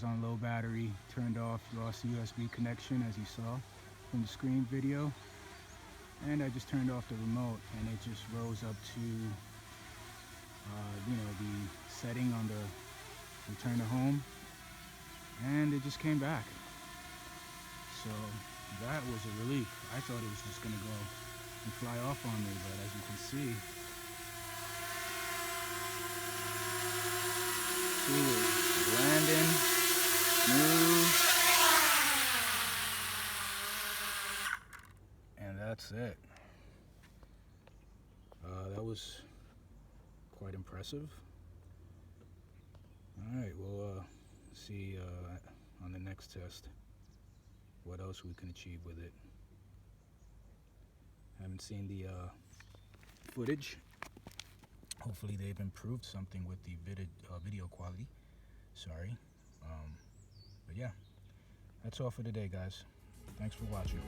was on low battery, turned off, lost USB connection as you saw from the screen video. And I just turned off the remote and it just rose up to, the setting on the return to home, and it just came back. So that was a relief. I thought it was just gonna go and fly off on me, but as you can see, it was landing smooth, and that's it. That was quite impressive. Alright, we'll see on the next test what else we can achieve with it. Haven't seen the footage. Hopefully they've improved something with the video quality. Sorry. But yeah, that's all for today, guys. Thanks for watching.